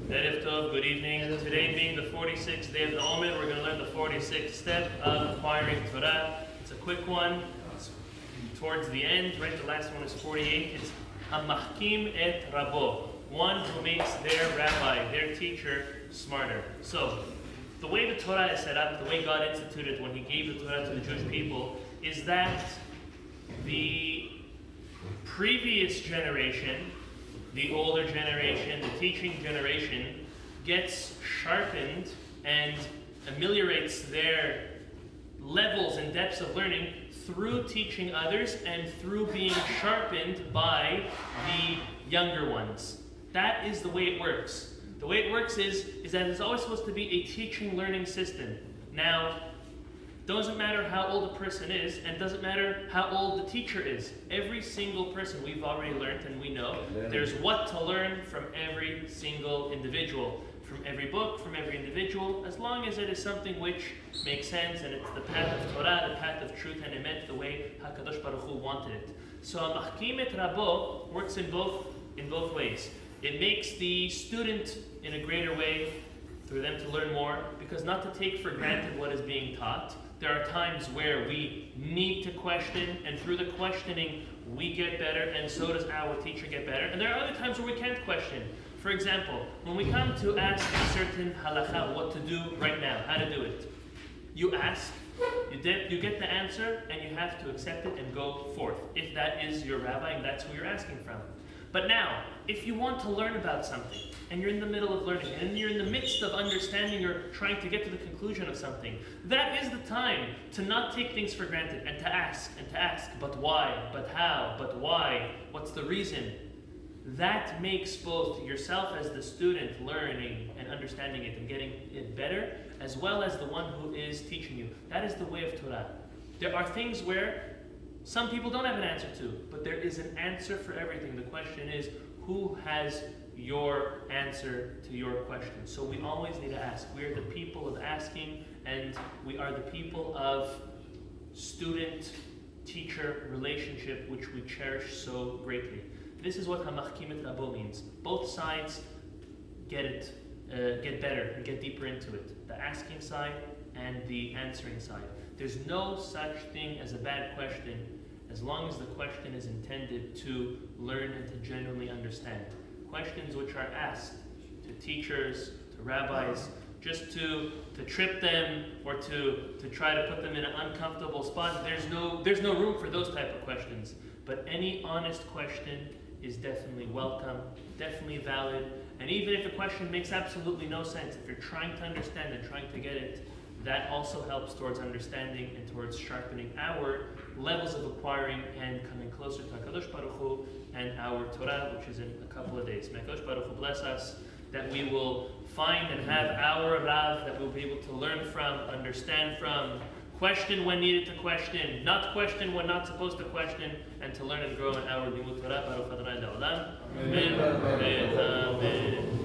Erev Tov, good evening. Today being the 46th day of the Omer, we're going to learn the 46th step of acquiring Torah. It's a quick one. It's towards the end, right? The last one is 48. It's Hamachkim et Rabo, one who makes their rabbi, their teacher, smarter. So, the way the Torah is set up, the way God instituted when He gave the Torah to the Jewish people, is that the previous generation, the older generation, the teaching generation, gets sharpened and ameliorates their levels and depths of learning through teaching others and through being sharpened by the younger ones. That is the way it works. The way it works is that it's always supposed to be a teaching-learning system. Now, doesn't matter how old a person is, and doesn't matter how old the teacher is. Every single person, we've already learned and we know, there's what to learn from every single individual. From every book, from every individual, as long as it is something which makes sense and it's the path of Torah, the path of truth and emet, the way HaKadosh Baruch Hu wanted it. So Machkim et Rabo works in both ways. It makes the student in a greater way through them to learn more, because not to take for granted what is being taught. There are times where we need to question, and through the questioning, we get better, and so does our teacher get better. And there are other times where we can't question. For example, when we come to ask a certain halakha, what to do right now, how to do it, you ask, you get the answer, and you have to accept it and go forth, if that is your rabbi and that's who you're asking from. But now, if you want to learn about something, and you're in the middle of learning, and you're in the midst of understanding or trying to get to the conclusion of something, that is the time to not take things for granted and to ask, but why, but how, but why, what's the reason? That makes both yourself as the student learning and understanding it and getting it better, as well as the one who is teaching you. That is the way of Torah. There are things where some people don't have an answer to, but there is an answer for everything. The question is, who has your answer to your question? So we always need to ask. We are the people of asking, and we are the people of student-teacher relationship, which we cherish so greatly. This is what Hamachkim et Rabo means. Both sides get better and get deeper into it. The asking side and the answering side. There's no such thing as a bad question as long as the question is intended to learn and to genuinely understand. Questions which are asked to teachers, to rabbis, just to trip them or to try to put them in an uncomfortable spot, there's no room for those type of questions. But any honest question is definitely welcome, definitely valid, and even if a question makes absolutely no sense, if you're trying to understand and trying to get it, that also helps towards understanding and towards sharpening our levels of acquiring and coming closer to HaKadosh Baruch Hu and our Torah, which is in a couple of days. May HaKadosh Baruch Hu bless us, that we will find and have our Rav, that we'll be able to learn from, understand from, question when needed to question, not question when not supposed to question, and to learn and grow in our Limud Torah. Baruch Adonai Le'olam. Amen. Amen.